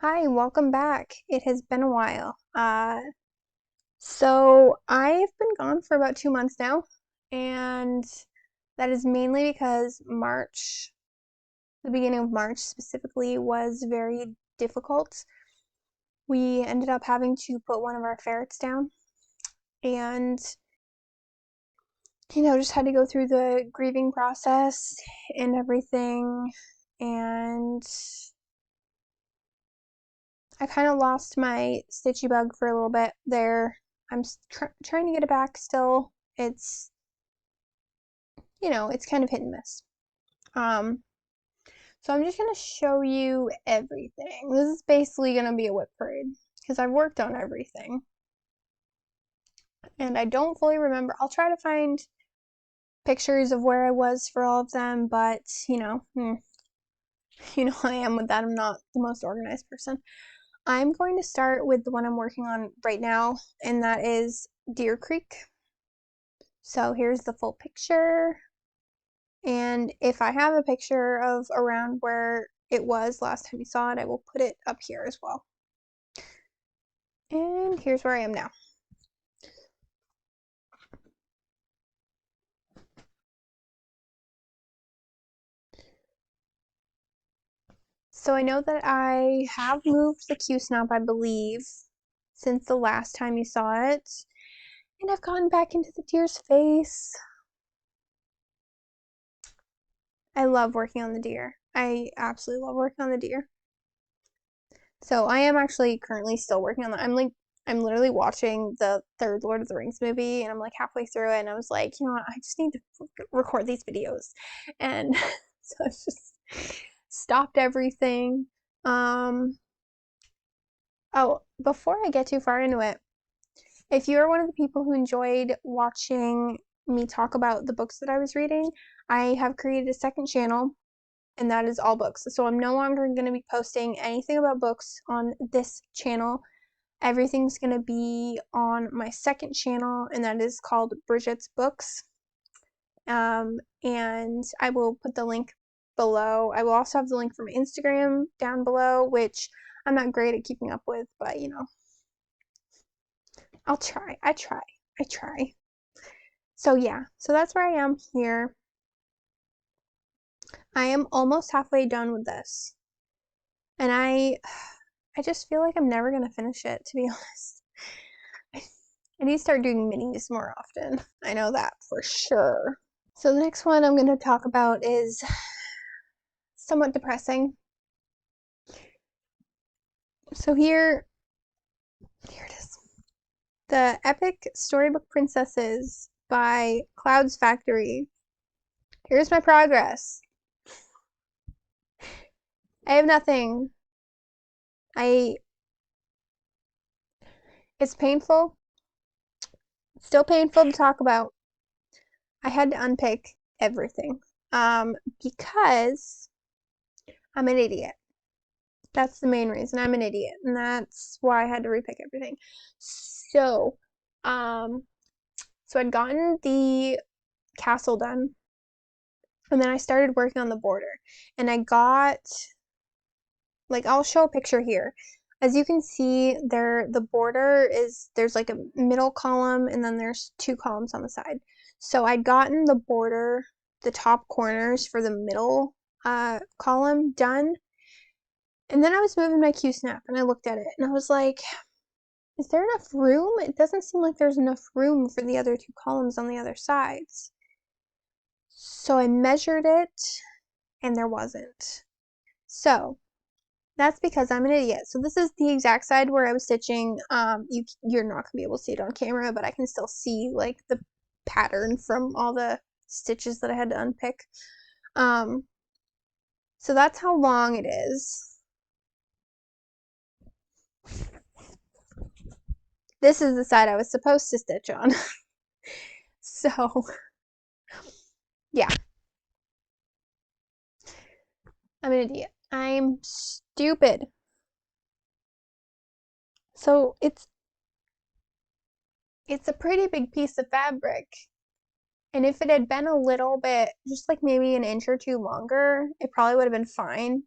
Hi, welcome back. It has been a while. So I've been gone for about 2 months now, and that is mainly because the beginning of March specifically, was very difficult. We ended up having to put one of our ferrets down, and just had to go through the grieving process and everything, and I kind of lost my stitchy bug for a little bit there. I'm trying to get it back still. It's kind of hit and miss. So I'm just gonna show you everything. This is basically gonna be a whip parade because I've worked on everything, and I don't fully remember. I'll try to find pictures of where I was for all of them, but I am with that. I'm not the most organized person. I'm going to start with the one I'm working on right now, and that is Deer Creek. So here's the full picture. And if I have a picture of around where it was last time you saw it, I will put it up here as well. And here's where I am now. So I know that I have moved the Q-snap, I believe, since the last time you saw it. And I've gotten back into the deer's face. I love working on the deer. I absolutely love working on the deer. So I am actually currently still working on that. I'm literally watching the third Lord of the Rings movie, and I'm like halfway through it, and I was like, you know what, I just need to record these videos. And so I just stopped everything. Oh, before I get too far into it, if you're one of the people who enjoyed watching me talk about the books that I was reading, I have created a second channel, and that is all books. So I'm no longer going to be posting anything about books on this channel. Everything's going to be on my second channel, and that is called Bridget's Books. And I will put the link below. I will also have the link for my Instagram down below, which I'm not great at keeping up with, but I'll try. I try. So yeah, so that's where I am here. I am almost halfway done with this, and I just feel like I'm never gonna finish it, to be honest. I need to start doing minis more often. I know that for sure. So the next one I'm going to talk about is somewhat depressing. So here it is. The Epic Storybook Princesses by Cloudsfactory. Here's my progress. I have nothing. It's painful. It's still painful to talk about. I had to unpick everything. Because I'm an idiot. That's the main reason. I'm an idiot, and that's why I had to repick everything. So I'd gotten the castle done, and then I started working on the border, and I got, like, I'll show a picture here. As you can see, the border there's like a middle column, and then there's 2 columns on the side. So I'd gotten the border, the top corners for the middle column done, and then I was moving my Q-snap, and I looked at it, and I was like, is there enough room? It doesn't seem like there's enough room for the other 2 columns on the other sides. So I measured it, and there wasn't. So that's because I'm an idiot. So this is the exact side where I was stitching. You're not gonna be able to see it on camera, but I can still see like the pattern from all the stitches that I had to unpick. So that's how long it is. This is the side I was supposed to stitch on. So yeah, I'm an idiot. I'm stupid. So it's a pretty big piece of fabric. And if it had been a little bit, just like maybe an inch or 2 longer, it probably would have been fine.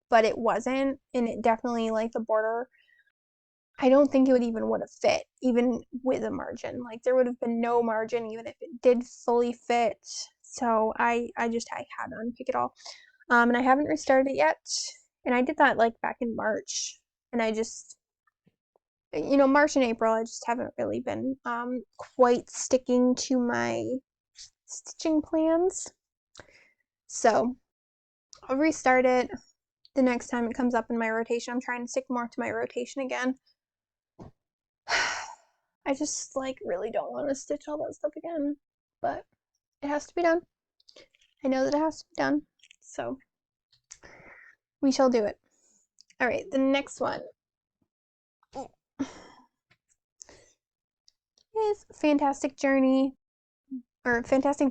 but it wasn't, and it definitely, like, the border, I don't think it would have fit, even with a margin. Like, there would have been no margin even if it did fully fit. So I had to unpick it all. And I haven't restarted it yet. And I did that, like, back in March. And I just, March and April, I just haven't really been quite sticking to my stitching plans. So I'll restart it the next time it comes up in my rotation. I'm trying to stick more to my rotation again. I just, like, really don't want to stitch all that stuff again, but it has to be done. I know that it has to be done, so we shall do it. All right, the next one is Fantastic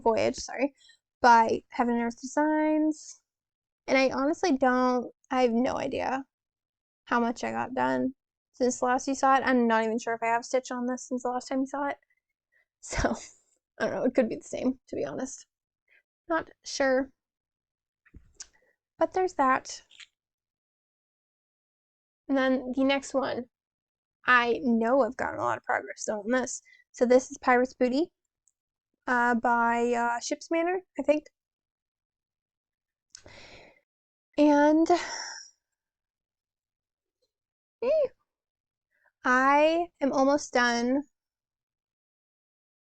Voyage, sorry, by Heaven and Earth Designs. And I honestly I have no idea how much I got done since the last you saw it. I'm not even sure if I have stitched on this since the last time you saw it. So, I don't know, it could be the same, to be honest. Not sure. But there's that. And then the next one, I know I've gotten a lot of progress on this. So this is Pirate's Booty by Ship's Manor, I think. And I am almost done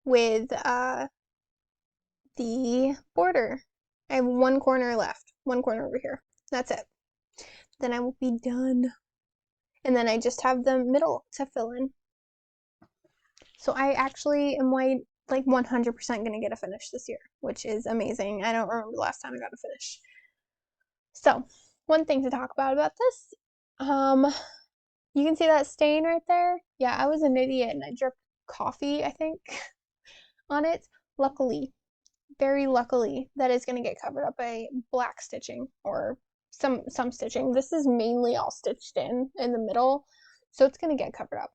with the border. I have one corner left, one corner over here. That's it. Then I will be done. And then I just have the middle to fill in. So I actually am like 100% going to get a finish this year, which is amazing. I don't remember the last time I got a finish. So, one thing to talk about this, you can see that stain right there? Yeah, I was an idiot and I dripped coffee, I think, on it. Luckily, very luckily, that is going to get covered up by black stitching or some stitching. This is mainly all stitched in the middle, so it's going to get covered up.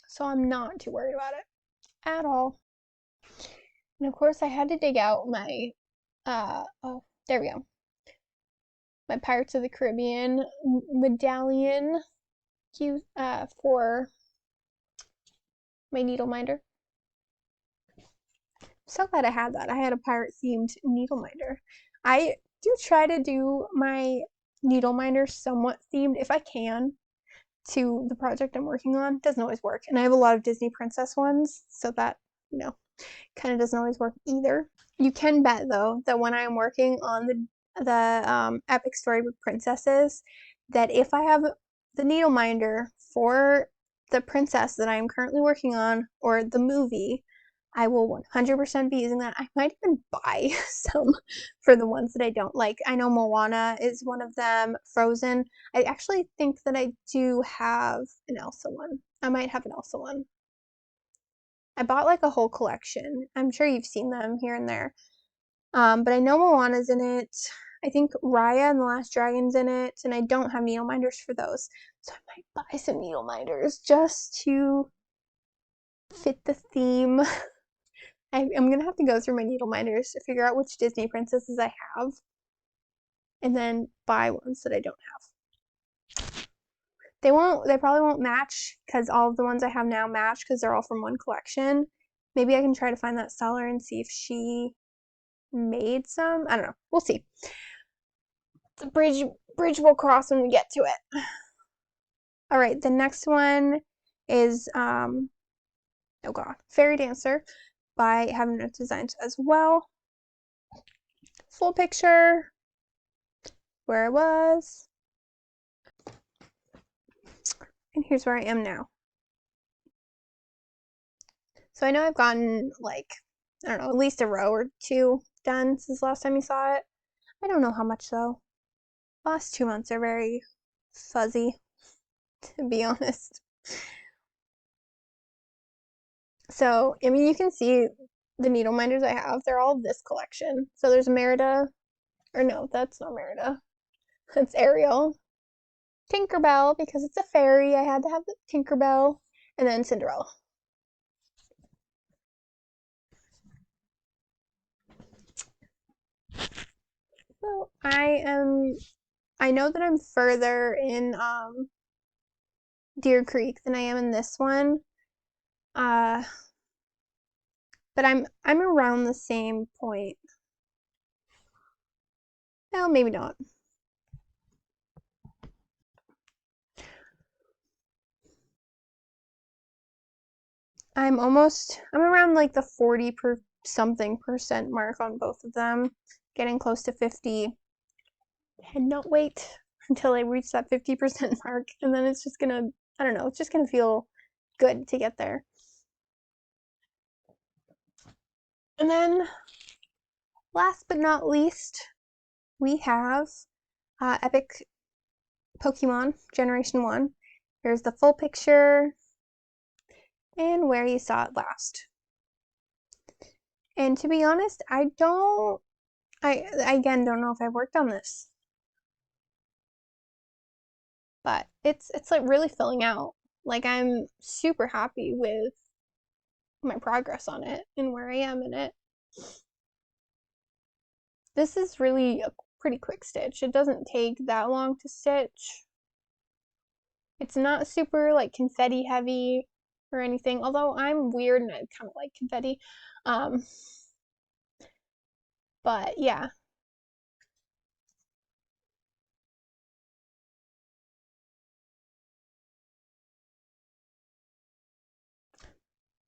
So I'm not too worried about it at all. And of course, I had to dig out my, oh, there we go. My Pirates of the Caribbean medallion for my needle minder. So glad I had that. I had a pirate themed needle minder. I do try to do my needle minder somewhat themed if I can to the project I'm working on. It doesn't always work. And I have a lot of Disney princess ones, so that, kind of doesn't always work either. You can bet though that when I am working on the epic storybook princesses, that if I have the needle minder for the princess that I am currently working on or the movie, I will 100% be using that. I might even buy some for the ones that I don't like. I know Moana is one of them, Frozen. I actually think that I do have an Elsa one. I might have an Elsa one. I bought like a whole collection. I'm sure you've seen them here and there. But I know Moana's in it. I think Raya and the Last Dragon's in it, and I don't have needle minders for those. So I might buy some needle minders just to fit the theme. I'm gonna have to go through my needle minders to figure out which Disney princesses I have, and then buy ones that I don't have. They probably won't match because all of the ones I have now match because they're all from one collection. Maybe I can try to find that seller and see if she made some. I don't know. We'll see. The bridge will cross when we get to it. All right, the next one is oh god, Fairy Dancer by Heaven and Earth Designs as well. Full picture where I was. And here's where I am now. So I know I've gotten like, I don't know, at least a row or two done since the last time you saw it. I don't know how much though. Last 2 months are very fuzzy, to be honest. So, I mean, you can see the needle minders I have. They're all this collection. So there's Merida, or no, that's not Merida. That's Ariel. Tinkerbell, because it's a fairy. I had to have the Tinkerbell. And then Cinderella. So I I know that I'm further in Deer Creek than I am in this one. But I'm around the same point. Well, maybe not. I'm around like the 40% mark on both of them, getting close to 50. And not wait until I reach that 50% mark, and then it's just gonna, I don't know, it's just gonna feel good to get there. And then last but not least, we have Epic Pokemon Generation 1. Here's the full picture and where you saw it last. And to be honest, I again don't know if I worked on this, but it's like really filling out. Like, I'm super happy with my progress on it and where I am in it. This is really a pretty quick stitch. It doesn't take that long to stitch. It's not super like confetti heavy or anything, although I'm weird and I kind of like confetti. But yeah.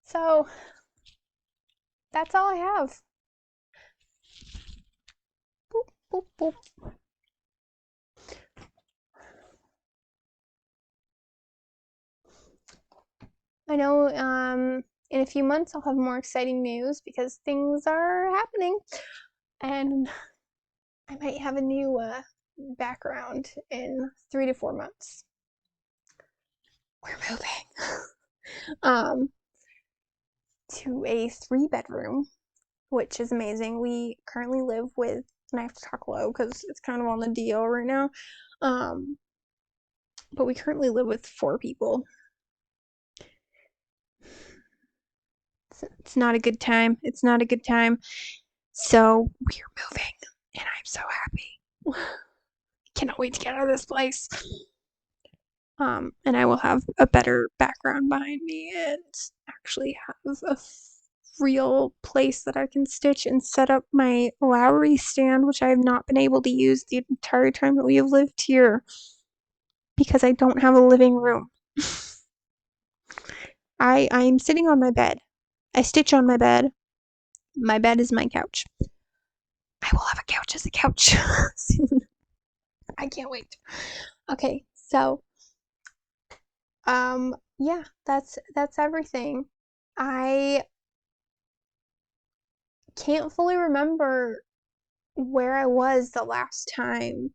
So that's all I have. Boop, boop, boop. I know in a few months I'll have more exciting news because things are happening, and I might have a new background in 3 to 4 months. We're moving to a 3-bedroom, which is amazing. We currently live with, and I have to talk low because it's kind of on the DL right now, but we currently live with 4 people. It's not a good time. It's not a good time. So we're moving, and I'm so happy. Cannot wait to get out of this place. And I will have a better background behind me and actually have a real place that I can stitch and set up my Lowry stand, which I have not been able to use the entire time that we have lived here because I don't have a living room. I'm sitting on my bed. I stitch on my bed. My bed is my couch. I will have a couch as a couch soon. I can't wait. Okay, so yeah, that's everything. I can't fully remember where I was the last time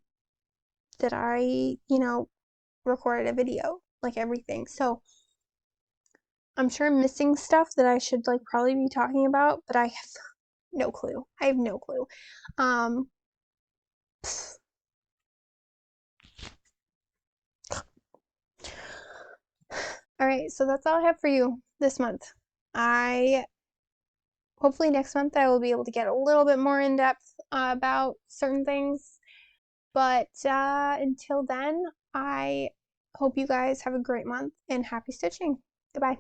that I, recorded a video, like everything. So I'm sure I'm missing stuff that I should like probably be talking about, but I have no clue. I have no clue. All right, so that's all I have for you this month. Hopefully next month I will be able to get a little bit more in depth about certain things. But until then, I hope you guys have a great month and happy stitching. Goodbye.